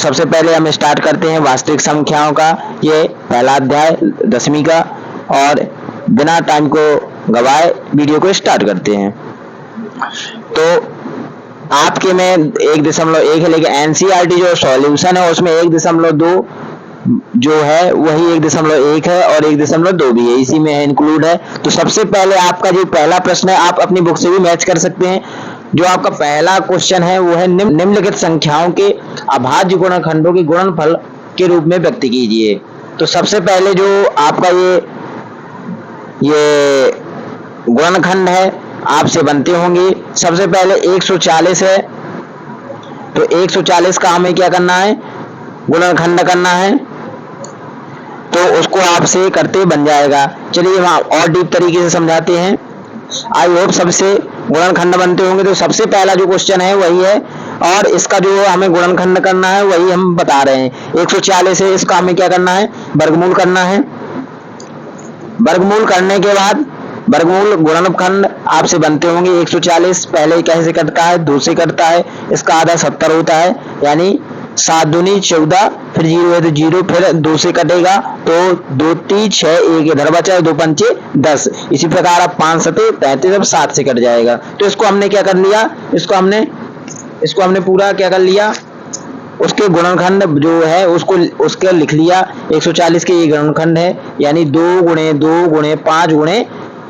सबसे पहले हम स्टार्ट करते हैं वास्तविक संख्याओं का ये पहला अध्याय 10वीं का, और बिना टाइम को गवाए वीडियो को स्टार्ट करते हैं। तो आपके में 1.1 है, लेकिन एनसीईआरटी जो सॉल्यूशन है उसमें 1.2 जो है वही 1.1 है और 1.2 भी है, इसी में इंक्लूड है। तो सबसे पहले आपका जो पहला प्रश्न है आप अपनी बुक से भी मैच कर सकते हैं। जो आपका पहला क्वेश्चन है वो है निम्नलिखित संख्याओं के अभाज्य गुणनखंडों के गुणनफल के रूप में व्यक्त कीजिए। तो सबसे पहले जो आपका ये गुणनखंड है आपसे बनते होंगे। सबसे पहले 140 है, तो 140 का हमें क्या करना है, गुणनखंड करना है, तो उसको आपसे करते बन जाएगा। चलिए हम और डीप तरीके से समझाते हैं। आई होप सबसे गुणनखंड बनते होंगे। तो सबसे पहला जो क्वेश्चन है वही है, और इसका जो हमें गुणनखंड करना है वही हम बता रहे हैं। 140 है, इसका हमें क्या करना है, वर्गमूल करना है। वर्गमूल करने के बाद वर्गमूल गुणनखंड आपसे बनते होंगे। 140 पहले कैसे कटता है, 2 से कटता है, इसका आधा 70 होता है, यानी 7 दूनी 14, फिर 0 है तो 0, फिर 2 से कटेगा तो 2 3 6, 1 इधर बचा है, 2 पंचे 10। इसी प्रकार अब 5 सते 35, अब 7 से कट जाएगा। तो इसको हमने क्या कर लिया, इसको हमने पूरा क्या कर लिया, उसके गुणनखंड जो है उसके लिख लिया। 140 के ये गुणनखंड है, यानी 2 गुणे 2 गुणे 5 गुणे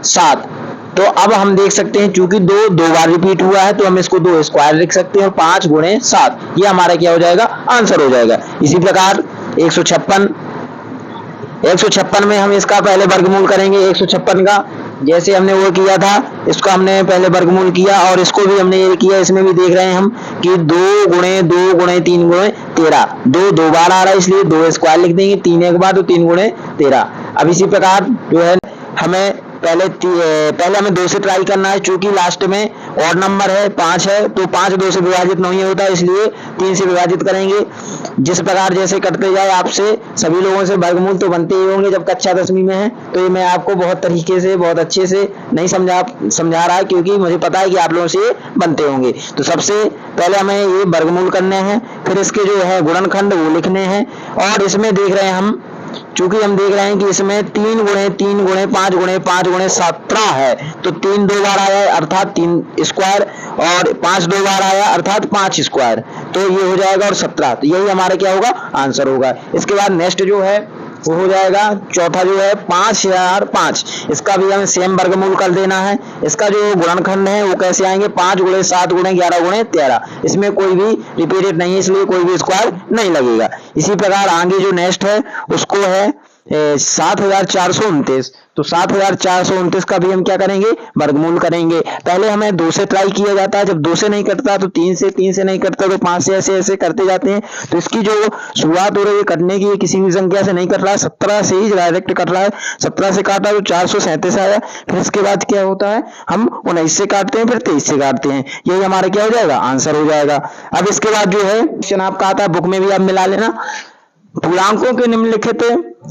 7। तो अब हम देख सकते हैं चूंकि 2 बार रिपीट हुआ है तो हम इसको 2 स्क्वायर लिख सकते हैं, और 5 गुणे 7 ये हमारा क्या हो जाएगा, आंसर हो जाएगा। इसी प्रकार 156 में हम इसका पहले वर्गमूल करेंगे। 156 का जैसे हमने वो किया था, इसको हमने पहले वर्गमूल किया, और इसको भी हमने ये किया। इसमें भी देख रहे हैं हम कि 2 गुणे 2 गुणे 3 गुणे 13, 2 बार आ रहा है इसलिए 2 स्क्वायर लिख देंगे, 3 एक बार तो 3 गुणे 13। अब इसी प्रकार जो है हमें पहले हमें 2 से ट्राई करना है, चूंकि लास्ट में और नंबर है 5 है, तो 5 2 से विभाजित नहीं होता, इसलिए 3 से विभाजित करेंगे। जिस प्रकार जैसे कटते जाए आपसे सभी लोगों से वर्गमूल तो बनते ही होंगे जब कक्षा 10वीं में है। तो ये मैं आपको बहुत तरीके से बहुत अच्छे से नहीं समझा रहा है, क्योंकि मुझे पता है कि आप लोगों से बनते होंगे। तो सबसे पहले हमें ये वर्गमूल करने हैं, फिर इसके जो है गुणनखंड वो लिखने हैं। और इसमें देख रहे हैं हम, चूंकि हम देख रहे हैं कि इसमें 3 गुणे 3 गुणे 5 गुणे 5 गुणे 17 है, तो 3 2 बार आया है अर्थात 3 स्क्वायर, और 5 2 बार आया अर्थात 5 स्क्वायर, तो ये हो जाएगा, और 17, तो यही हमारा क्या होगा, आंसर होगा। इसके बाद नेक्स्ट जो है वो हो जाएगा चौथा जो है 5005, इसका भी हमें सेम वर्गमूल कर देना है। इसका जो गुणनखंड है वो कैसे आएंगे, 5 गुणे 7 गुणे 11 गुणे 13, इसमें कोई भी रिपीटेड नहीं है इसलिए कोई भी स्क्वायर नहीं लगेगा। इसी प्रकार आगे जो नेक्स्ट है उसको है 7429, तो 7429 का भी हम क्या करेंगे, वर्गमूल करेंगे। पहले हमें 2 से ट्राई किया जाता है, जब 2 से नहीं कटता तो 3 से, 3 से नहीं कटता तो 5 से, ऐसे ऐसे करते जाते हैं। तो इसकी जो शुरुआत हो रही है करने की, किसी भी संख्या से नहीं कट रहा है, 17 से ही डायरेक्ट कट रहा है। 17 से काटा तो 437 आया, फिर इसके बाद क्या होता है, हम 19 से काटते हैं, फिर 23 से काटते हैं, यही हमारा क्या हो जाएगा, आंसर हो जाएगा। अब इसके बाद जो है क्वेश्चन आपका आता है, बुक में भी आप मिला लेना, पूर्णांकों के निम्नलिखित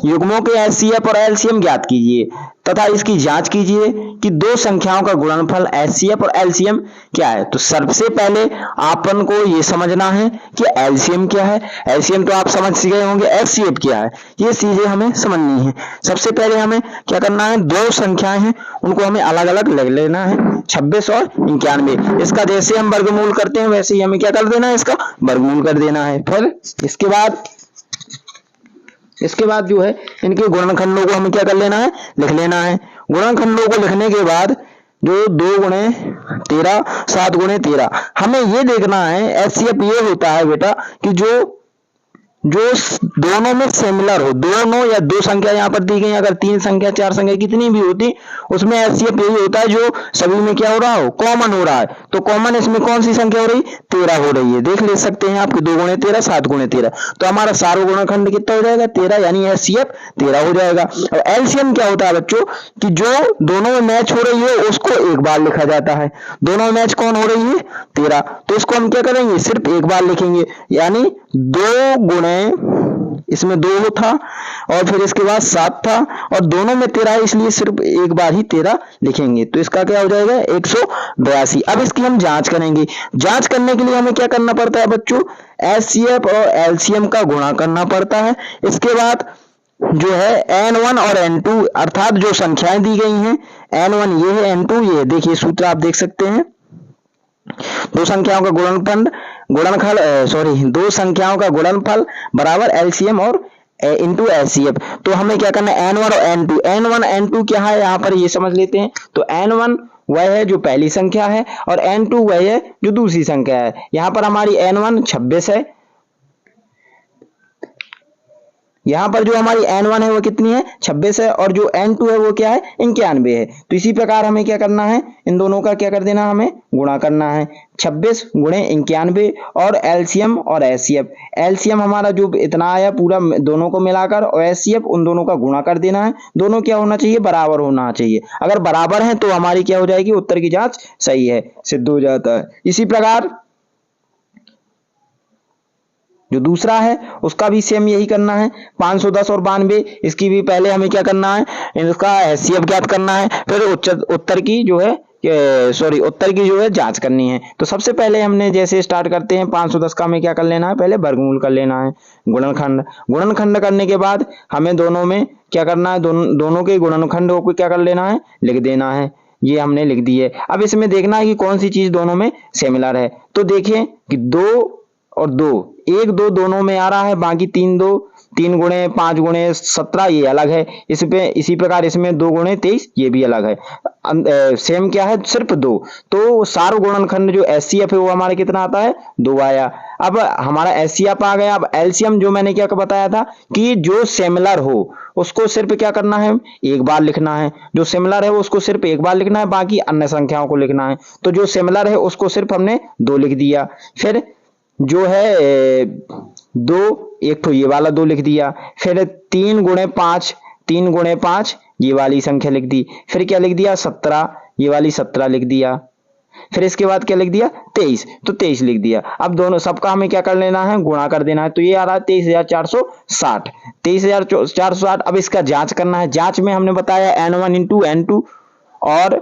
युग्मों के एचसीएफ और एलसीएम ज्ञात कीजिए तथा इसकी जांच कीजिए कि 2 संख्याओं का गुणनफल एचसीएफ और एलसीएम क्या है। तो सबसे पहले आपन को ये समझना है कि एलसीएम क्या है। एलसीएम तो आप समझ गए होंगे, एचसीएफ क्या है, ये चीजें हमें समझनी है। सबसे पहले हमें क्या करना है, 2 संख्याएं हैं उनको हमें अलग अलग ले लेना है, 26 और 91। इसका जैसे हम वर्गमूल करते हैं वैसे ही हमें क्या कर देना है, इसका वर्गमूल कर देना है। फिर इसके बाद जो है इनके गुणनखंडों को हमें क्या कर लेना है, लिख लेना है। गुणनखंडों को लिखने के बाद जो 2 गुणे 13 7 गुणे 13, हमें ये देखना है एचसीएफ ये होता है बेटा कि जो दोनों में सिमिलर हो, दोनों या 2 संख्या यहाँ पर दी गई, अगर 3 संख्या 4 संख्या कितनी भी होती उसमें एचसीएफ यही होता है जो सभी में क्या हो रहा हो, कॉमन हो रहा है। तो कॉमन इसमें कौन सी संख्या हो रही, 13 हो रही है, देख ले सकते हैं आपके 2 गुणे 13 7 गुणे 13, तो हमारा सारा गुणनखंड कितना हो जाएगा, 13, यानी एचसीएफ 13 हो जाएगा। और एलसीएम क्या होता है बच्चों, कि जो दोनों में मैच हो रही है उसको एक बार लिखा जाता है। दोनों में मैच कौन हो रही है, 13, तो इसको हम क्या करेंगे, सिर्फ एक बार लिखेंगे, यानी 2 गुणे इसमें 2 था और फिर इसके बाद 7 था और दोनों में 13 है, इसलिए सिर्फ एक बार ही 13 लिखेंगे। तो इसका क्या हो जाएगा 182। अब इसकी हम जांच करेंगे। जांच करने के लिए हमें क्या करना पड़ता है बच्चों, एचसीएफ और एलसीएम का गुणा करना पड़ता है। इसके बाद जो है N1 और N2 अर्थात जो संख्याएं दी गई हैं, N1 ये है, N2 ये है। देखिए सूत्र आप देख सकते हैं, दो संख्याओं का दो संख्याओं का गुणनफल बराबर एलसीएम और इंटू एचसीएफ। तो हमें क्या करना है, N1 और N2। N1 N2 क्या है यहाँ पर ये समझ लेते हैं। तो N1 वह है जो पहली संख्या है और N2 वह है जो दूसरी संख्या है। यहाँ पर हमारी N1 26 है, यहाँ पर जो हमारी N1 है वो कितनी है 26 है और जो N2 है वो क्या है 91 है। तो इसी प्रकार हमें क्या करना है, इन दोनों का क्या कर देना, हमें गुणा करना है 26 गुणे 91 और एलसीएम और एचसीएफ। एलसीएम हमारा जो इतना आया पूरा दोनों को मिलाकर और एचसीएफ उन दोनों का गुणा कर देना है। दोनों क्या होना चाहिए, बराबर होना चाहिए। अगर बराबर है तो हमारी क्या हो जाएगी, उत्तर की जांच सही है, सिद्ध हो जाता है। इसी प्रकार जो दूसरा है उसका भी सेम यही करना है, 510 और 92। इसकी भी पहले हमें क्या करना है, इसका एचसीएफ ज्ञात करना है, फिर उत्तर की जो है उत्तर की जो है जांच करनी है। तो सबसे पहले हमने जैसे स्टार्ट करते हैं, 510 का हमें क्या कर लेना है, पहले वर्गमूल कर लेना है, गुणनखंड करने के बाद हमें दोनों में क्या करना है, दोनों के गुणनखंड को क्या कर लेना है, लिख देना है। ये हमने लिख दी है। अब इसमें देखना है कि कौन सी चीज दोनों में सिमिलर है। तो देखें कि 2 और 2, 1 2 दोनों में आ रहा है, बाकी 3 गुणे 5 गुणे 17 ये अलग है। इसी प्रकार इसमें 2 गुणे 23 ये भी अलग है। सेम क्या है, सिर्फ 2। तो सार गुणनखंड जो एचसीएफ है वो हमारा कितना आता है, 2 आया। अब हमारा एचसीएफ आ गया। अब एलसीएम जो मैंने क्या बताया था कि जो सिमिलर हो उसको सिर्फ क्या करना है, एक बार लिखना है। जो सिमिलर है उसको सिर्फ एक बार लिखना है, बाकी अन्य संख्याओं को लिखना है। तो जो सिमिलर है उसको सिर्फ हमने 2 लिख दिया। फिर जो है 2, एक तो ये वाला 2 लिख दिया। फिर 3 गुणे 5 ये वाली संख्या लिख दी। फिर क्या लिख दिया, 17 ये वाली 17 लिख दिया। फिर इसके बाद क्या लिख दिया, 23, तो 23 लिख दिया। अब दोनों सबका हमें क्या कर लेना है, गुणा कर देना है। तो ये आ रहा है 23,460, 23,460। अब इसका जांच करना है। जांच में हमने बताया N1 इंटू N2 और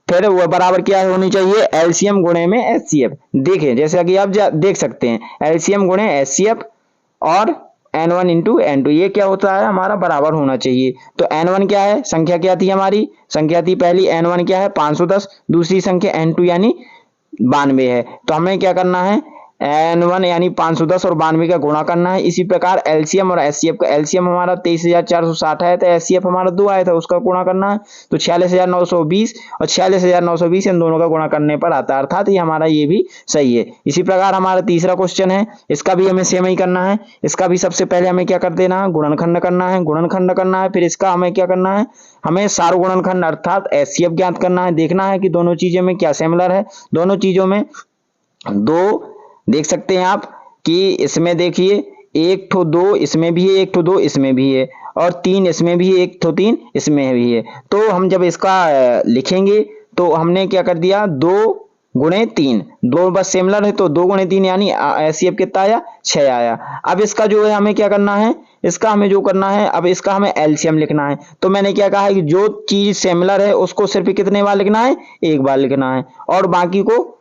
फिर वो बराबर क्या होनी चाहिए, एलसीएम गुणे में एचसीएफ। देखें जैसे कि आप देख सकते हैं, एलसीएम गुणे एचसीएफ और N1 इंटू N2 ये क्या होता है, हमारा बराबर होना चाहिए। तो N1 क्या है, संख्या क्या थी, हमारी संख्या थी पहली N1 क्या है 510, दूसरी संख्या N2 यानी 92 है। तो हमें क्या करना है, N1 यानी 510 और 92 का गुणा करना है। इसी प्रकार एलसीएम और एचसीएफ का, एलसीएम हमारा 23,460 है तो एचसीएफ हमारा 2 आया था, उसका गुणा करना है। तो 46,920 और 46,920 इन दोनों का गुणा करने पर आता है, अर्थात ये हमारा ये भी सही है। इसी प्रकार हमारा तीसरा क्वेश्चन है, इसका भी हमें सेम ही करना है। इसका भी सबसे पहले हमें क्या कर देना है, गुणनखंड करना है। फिर इसका हमें क्या करना है, हमें सार गुणनखंड अर्थात एचसीएफ ज्ञात करना है। देखना है कि दोनों चीजों में क्या सिमिलर है। दोनों चीजों में 2 देख सकते हैं आप कि इसमें देखिए 1 ठो 2 इसमें भी है, 1 ठो 2 इसमें भी है और 3 इसमें भी है, 1 ठो 3 इसमें भी है। तो हम जब इसका लिखेंगे तो हमने क्या कर दिया, 2 गुणे 3, 2 बस सिमिलर है तो 2 गुणे 3 यानी एचसीएफ कितना आया, 6 आया। अब इसका जो है हमें क्या करना है, इसका हमें जो करना है, अब इसका हमें एलसीएम लिखना है। तो मैंने क्या कहा है कि जो चीज सिमिलर है उसको सिर्फ कितने बार लिखना है, एक बार लिखना है और बाकी को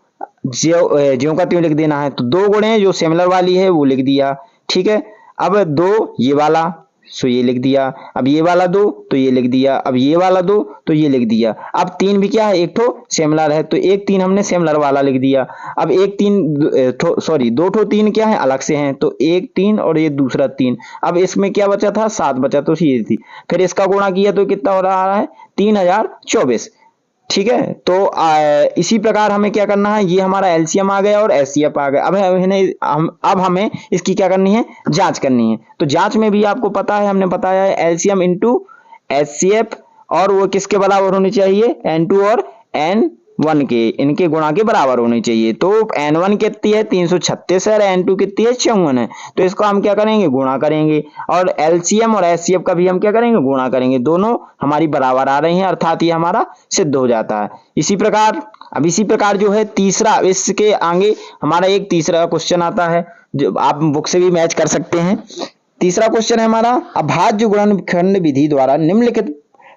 ज्यों का त्यों लिख देना है। तो 2 गुणे जो सिमिलर वाली है वो लिख दिया, ठीक है। अब 2 ये वाला सो ये लिख दिया, अब ये वाला 2 तो ये लिख दिया, अब ये वाला 2 तो ये लिख दिया। अब 3 भी क्या है, एक ठो सिमिलर है तो 1 3 हमने सिमिलर वाला लिख दिया। अब 2 ठो 3 क्या है, अलग से हैं तो 1 3 और ये दूसरा 3। अब इसमें क्या बचा था, 7 बचा तो ये थी। फिर इसका गुणा किया तो कितना हो रहा है, 3024, ठीक है। तो इसी प्रकार हमें क्या करना है, ये हमारा एलसीएम आ गया और एचसीएफ आ गया। अब हमें इसकी क्या करनी है, जांच करनी है। तो जांच में भी आपको पता है, हमने बताया है एलसीएम इंटू एचसीएफ और वो किसके बराबर होनी चाहिए, N2 और N1 के, इनके गुणा के बराबर होनी चाहिए। तो N1 कितनी है 336 है, N2 कितनी है 54 है। तो इसको हम क्या करेंगे, गुणा करेंगे और एलसीएम और एचसीएफ का भी हम क्या करेंगे, गुणा करेंगे। दोनों हमारी बराबर आ रही हैं, अर्थात ये हमारा सिद्ध हो जाता है। इसी प्रकार जो है तीसरा, इसके आगे हमारा एक तीसरा क्वेश्चन आता है जो आप बुक से भी मैच कर सकते हैं। तीसरा क्वेश्चन है हमारा, अभाज्य गुणनखंड विधि द्वारा निम्नलिखित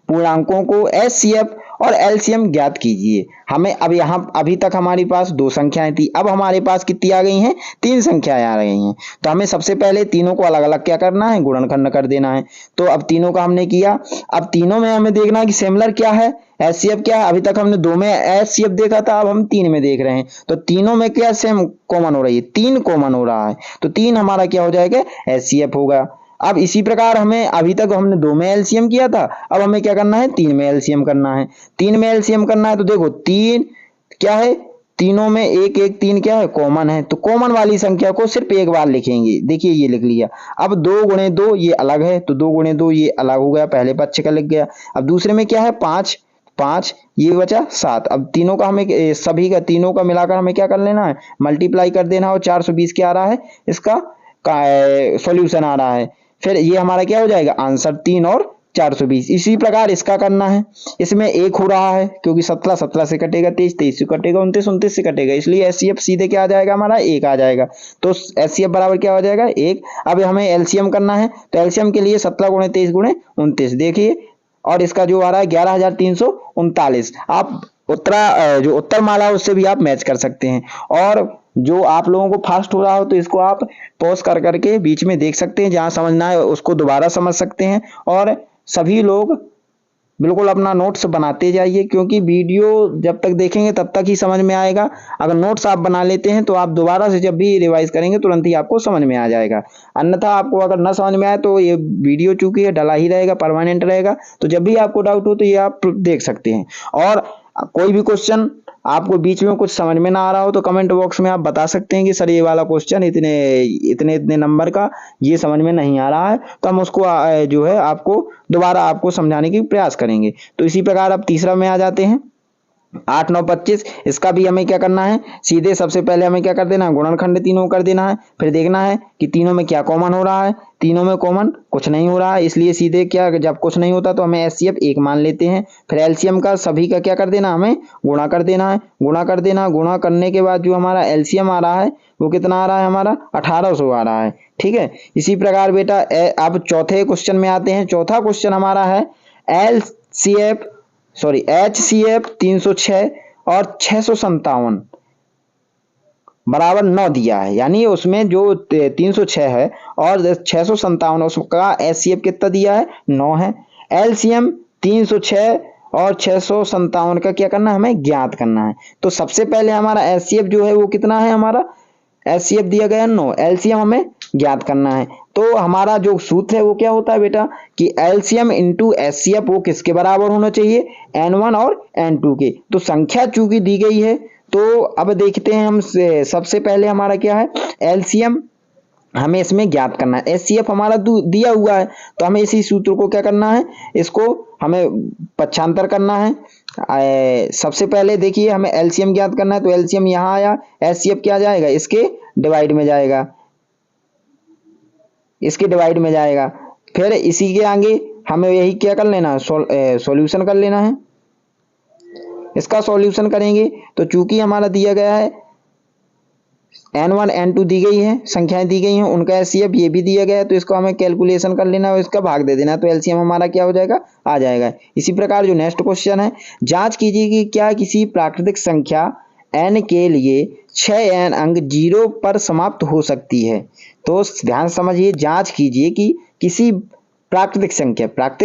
पूर्णांकों को एचसीएफ और एलसीएम ज्ञात कीजिए। हमें अब यहाँ अभी तक हमारे पास दो संख्याएं थी, अब हमारे पास कितनी आ गई हैं, तीन संख्याएं आ गई हैं। तो हमें सबसे पहले तीनों को अलग अलग क्या करना है, गुणनखंड कर देना है। तो अब तीनों का हमने किया, अब तीनों में हमें देखना है कि सिमिलर क्या है, एचसीएफ क्या है। अभी तक हमने दो में एचसीएफ देखा था, अब हम तीन में देख रहे हैं। तो तीनों में क्या सेम कॉमन हो रही है, तीन कॉमन हो रहा है, तो तीन हमारा क्या हो जाएगा, एचसीएफ होगा। अब इसी प्रकार हमें अभी तक हमने दो में एलसीएम किया था, अब हमें क्या करना है, तीन में एलसीएम करना है। तीन में एलसीएम करना है तो देखो तीन क्या है, तीनों में एक एक तीन क्या है, कॉमन है। तो कॉमन वाली संख्या को सिर्फ एक बार लिखेंगे, देखिए ये लिख लिया। अब दो गुणे दो ये अलग है, तो दो गुणे दो ये अलग हो गया, पहले पक्ष का लिख गया। अब दूसरे में क्या है, पांच, पांच ये बचा सात। अब तीनों का हमें सभी का तीनों का मिलाकर हमें क्या कर लेना है, मल्टीप्लाई कर देना। और 420 क्या आ रहा है, इसका सॉल्यूशन आ रहा है। फिर ये हमारा क्या हो जाएगा, आंसर 3 और 420। इसी प्रकार इसका करना है, इसमें एक हो रहा है क्योंकि 17 17 से कटेगा, 23 23 से कटेगा, 29 29 से कटेगा, इसलिए एचसीएफ सीधे क्या आ जाएगा हमारा, एक आ जाएगा। तो एचसीएफ बराबर क्या हो जाएगा, एक। अब हमें एलसीएम करना है, तो एलसीएम के लिए 17 गुणे 23 गुणे 29 देखिए, और इसका जो आ रहा है 11,339। आप उत्तर माला उससे भी आप मैच कर सकते हैं। और जो आप लोगों को फास्ट हो रहा हो तो इसको आप पॉज कर करके बीच में देख सकते हैं, जहां समझना है उसको दोबारा समझ सकते हैं। और सभी लोग बिल्कुल अपना नोट्स बनाते जाइए, क्योंकि वीडियो जब तक देखेंगे तब तक ही समझ में आएगा। अगर नोट्स आप बना लेते हैं तो आप दोबारा से जब भी रिवाइज करेंगे तुरंत ही आपको समझ में आ जाएगा। अन्यथा आपको अगर न समझ में आए तो ये वीडियो चूंकि है डला ही रहेगा, परमानेंट रहेगा, तो जब भी आपको डाउट हो तो ये आप देख सकते हैं। और कोई भी क्वेश्चन आपको बीच में कुछ समझ में ना आ रहा हो तो कमेंट बॉक्स में आप बता सकते हैं कि सर ये वाला क्वेश्चन इतने इतने इतने नंबर का ये समझ में नहीं आ रहा है, तो हम उसको जो है आपको दोबारा आपको समझाने की प्रयास करेंगे। तो इसी प्रकार अब तीसरा में आ जाते हैं, 8 9 25। इसका भी हमें क्या करना है, सीधे सबसे पहले हमें क्या कर देना है, गुणनखंड तीनों कर देना है। फिर देखना है कि तीनों में क्या कॉमन हो रहा है, तीनों में कॉमन कुछ नहीं हो रहा है, इसलिए सीधे क्या, जब कुछ नहीं होता तो हमें एचसीएफ एक मान लेते हैं। फिर एलसीएम का सभी का क्या कर देना, हमें गुणा कर देना है, गुणा कर देना। गुणा करने के बाद जो हमारा एलसीएम आ रहा है वो कितना आ रहा है, हमारा 1800 आ रहा है। ठीक है, इसी प्रकार बेटा अब चौथे क्वेश्चन में आते हैं। चौथा क्वेश्चन हमारा है HCF 306 और 657 बराबर 9 दिया है, यानी उसमें जो 306 है और 657 उसका एचसीएफ कितना दिया है, 9 है। एलसीएम 306 और 657 का क्या करना है, हमें ज्ञात करना है। तो सबसे पहले हमारा एचसीएफ जो है वो कितना है, हमारा एचसीएफ दिया गया 9, एलसीएम हमें ज्ञात करना है। तो हमारा जो सूत्र है वो क्या होता है बेटा, कि एलसीएम इंटू एचसीएफ वो किसके बराबर होना चाहिए, n1 और n2 के। तो संख्या चूंकि दी गई है तो अब देखते हैं हम, सबसे पहले हमारा क्या है, एलसीएम हमें इसमें ज्ञात करना है। एचसीएफ हमारा दिया हुआ है तो हमें इसी सूत्र को क्या करना है, इसको हमें पक्षांतर करना है। सबसे पहले देखिए हमें एलसीएम ज्ञात करना है, तो एलसीएम यहाँ आया, एचसीएफ क्या जाएगा, इसके डिवाइड में जाएगा, इसके डिवाइड में जाएगा। फिर इसी के आगे हमें यही क्या कर लेना है, सॉल्यूशन कर लेना है। इसका सॉल्यूशन करेंगे तो चूंकि हमारा दिया गया है n1 n2 दी गई है, संख्याएं दी गई हैं, उनका एचसीएफ ये भी दिया गया है, तो इसको हमें कैलकुलेशन कर लेना है और इसका भाग दे देना है, तो एलसीएम हमारा क्या हो जाएगा, आ जाएगा। इसी प्रकार जो नेक्स्ट क्वेश्चन है, जांच कीजिए कि क्या किसी प्राकृतिक संख्या n के लिए 6n अंक 0 पर समाप्त हो सकती है। तो ध्यान समझिए, जांच कीजिए कि किसी प्राकृतिक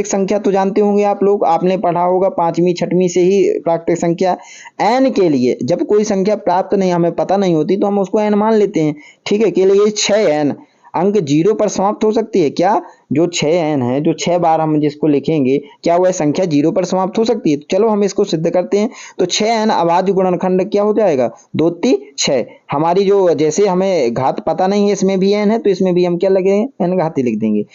संख्या तो जानते होंगे आप लोग, आपने पढ़ा होगा 5वीं 6वीं से ही प्राकृतिक संख्या। n के लिए जब कोई संख्या प्राप्त नहीं, हमें पता नहीं होती तो हम उसको n मान लेते हैं। ठीक है, के लिए 6n अंक 0 पर समाप्त हो सकती है। क्या जो 6n है, जो 6 बार हम जिसको लिखेंगे, क्या वह संख्या 0 पर समाप्त हो सकती है। तो चलो हम इसको सिद्ध करते हैं। तो 6n अभाज्य गुणनखंड क्या हो जाएगा, 2 3 6। हमारी जो, जैसे हमें घात पता नहीं है, इसमें भी n है तो इसमें भी हम क्या लगेंगे, n घाती लिख देंगे।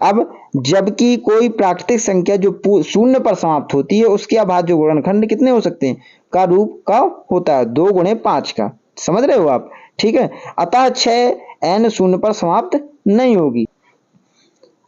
अब जबकि कोई प्राकृतिक संख्या जो 0 पर समाप्त होती है उसके अभाज्य गुणनखंड कितने हो सकते हैं, का रूप का होता है 2 गुणे 5 का। समझ रहे हो आप, ठीक है। अतः 6n 0 पर समाप्त नहीं होगी।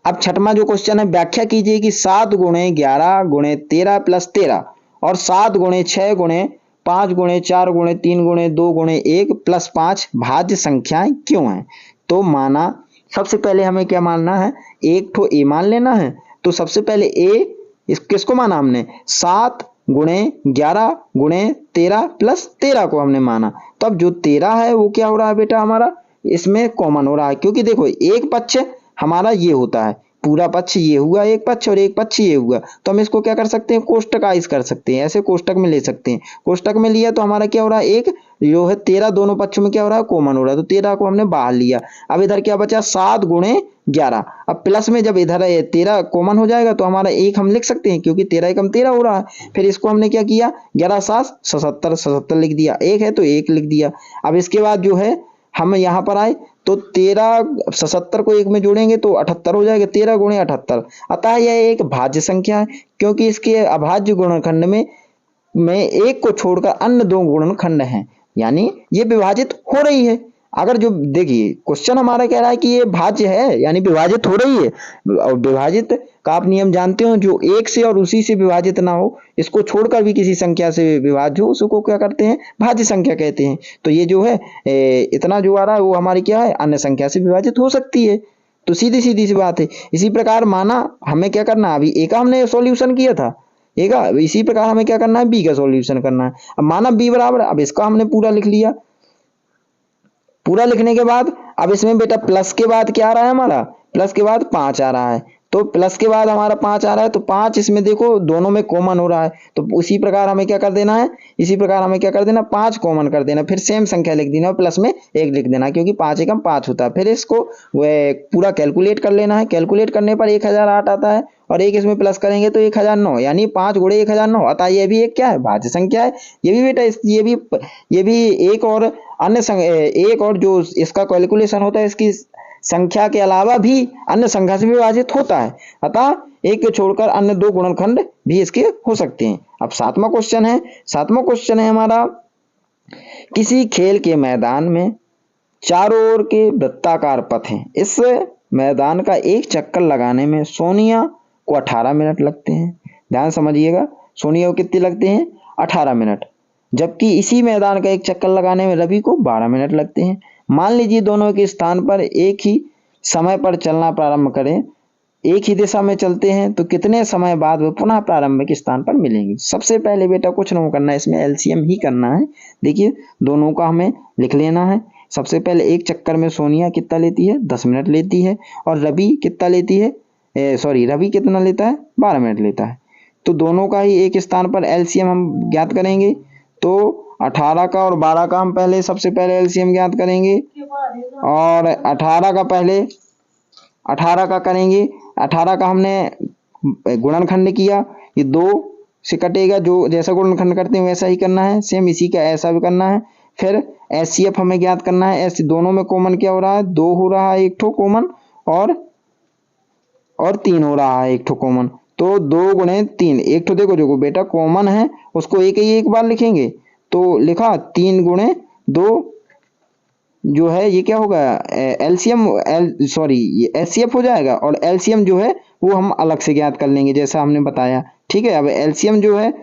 अब छठवां जो क्वेश्चन है, व्याख्या कीजिए कि 7 गुणे 11 गुणे 13 प्लस 13 और 7 गुणे 6 गुणे 5 गुणे 4 गुणे 3 गुणे 2 गुणे 1 प्लस 5 भाज्य संख्याएं क्यों हैं। तो माना सबसे पहले हमें क्या मानना है, एक ठो ए मान लेना है। तो सबसे पहले ए किसको माना हमने, 7 गुणे 11 गुणे 13 प्लस 13 को हमने माना। तब जो 13 है वो क्या हो रहा है बेटा हमारा, इसमें कॉमन हो रहा है, क्योंकि देखो एक पक्ष हमारा ये होता है, पूरा पक्ष ये हुआ एक पक्ष और एक पक्ष ये हुआ, तो हम इसको क्या कर सकते हैं, कोष्टकाइज कर सकते हैं, ऐसे कोष्टक में ले सकते हैं। कोष्टक में लिया तो हमारा क्या हो रहा है, एक जो है 13 दोनों पक्षों में क्या हो रहा है, कॉमन हो रहा है, तो 13 को हमने बाहर लिया। अब इधर क्या बचा, 7 गुणे 11। अब प्लस में जब इधर 13 कॉमन हो जाएगा तो हमारा एक हम लिख सकते हैं, क्योंकि 13 एकम 13 हो रहा है। फिर इसको हमने क्या किया, 11 7 77 77 लिख दिया, एक है तो एक लिख दिया। अब इसके बाद जो है हम यहाँ पर आए तो 13 77 को एक में जोड़ेंगे तो 78 हो जाएगा, 13 गुणे 78। अतः यह एक भाज्य संख्या है, क्योंकि इसके अभाज्य गुणनखंड में एक को छोड़कर अन्य 2 गुणनखंड हैं, यानी ये विभाजित हो रही है। अगर जो देखिए क्वेश्चन हमारा कह रहा है कि ये भाज्य है यानी विभाजित हो रही है, और विभाजित का आप नियम जानते हो, जो एक से और उसी से विभाजित ना हो, इसको छोड़कर भी किसी संख्या से विभाज्य हो, उसको क्या करते हैं, भाज्य संख्या कहते हैं। तो ये जो है इतना जो आ रहा है वो हमारी क्या है, अन्य संख्या से विभाजित हो सकती है। तो सीधी सीधी सी बात है। इसी प्रकार माना हमें क्या करना है, अभी ए का हमने सॉल्यूशन किया था, ए का, इसी प्रकार हमें क्या करना है, बी का सॉल्यूशन करना है। अब माना बी बराबर, अब इसका हमने पूरा लिख लिया। पूरा लिखने के बाद अब इसमें बेटा प्लस के बाद क्या आ रहा है हमारा, प्लस के बाद 5 आ रहा है। तो प्लस के बाद हमारा 5 आ रहा है, तो 5 इसमें देखो दोनों में कॉमन हो रहा है, तो उसी प्रकार हमें क्या कर देना है, इसी प्रकार हमें क्या कर देना, 5 कॉमन कर देना, फिर सेम संख्या लिख देना और प्लस में 1 लिख देना, क्योंकि 5 एकम 5 होता है। फिर इसको पूरा कैलकुलेट कर लेना है। कैलकुलेट करने पर 1008 आता है, और एक इसमें प्लस करेंगे तो 1009, यानी 5 गुणे 1009। अतः ये भी एक क्या है, भाज्य संख्या है। ये भी बेटा ये भी एक और एक और जो इसका कैलकुलेशन होता है, इसकी संख्या के अलावा भी अन्य संख्या से विभाजित होता है। अतः एक को छोड़कर अन्य 2 गुणनखंड भी इसके हो सकते हैं। अब 7वां क्वेश्चन है हमारा, किसी खेल के मैदान में चारों ओर के वृत्ताकार पथ हैं। इस मैदान का एक चक्कर लगाने में सोनिया को 18 मिनट लगते हैं। ध्यान समझिएगा, सोनिया को कितने लगते हैं, 18 मिनट, जबकि इसी मैदान का एक चक्कर लगाने में रवि को 12 मिनट लगते हैं। मान लीजिए दोनों के स्थान पर एक ही समय पर चलना प्रारंभ करें, एक ही दिशा में चलते हैं, तो कितने समय बाद वे पुनः प्रारंभिक स्थान पर मिलेंगे। सबसे पहले बेटा कुछ नहीं करना है, इसमें एलसीएम ही करना है। देखिए दोनों का हमें लिख लेना है। सबसे पहले एक चक्कर में सोनिया कितना लेती है, 10 मिनट लेती है, और रवि कितना लेती है, रवि कितना लेता है, 12 मिनट लेता है। तो दोनों का ही एक स्थान पर एलसीएम हम ज्ञात करेंगे। तो 18 का और 12 का हम पहले सबसे पहले एलसीएम ज्ञात करेंगे, और 18 का करेंगे। 18 का हमने गुणनखंड किया, ये 2 से कटेगा, जो जैसा गुणनखंड करते हैं वैसा ही करना है, सेम इसी का ऐसा भी करना है। फिर एचसीएफ हमें ज्ञात करना है। ऐसे दोनों में कॉमन क्या हो रहा है, 2 हो रहा है एक ठो कॉमन, और 3 हो रहा है एक ठो कॉमन। तो 2 गुणे 3, एक ठो देखो जो बेटा कॉमन है उसको एक बार लिखेंगे, तो लिखा 3 गुणे 2 जो है ये क्या होगा, एलसीएम ये एचसीएफ हो जाएगा, और एलसीएम जो है वो हम अलग से ज्ञात कर लेंगे जैसा हमने बताया। ठीक है, अब एलसीएम जो है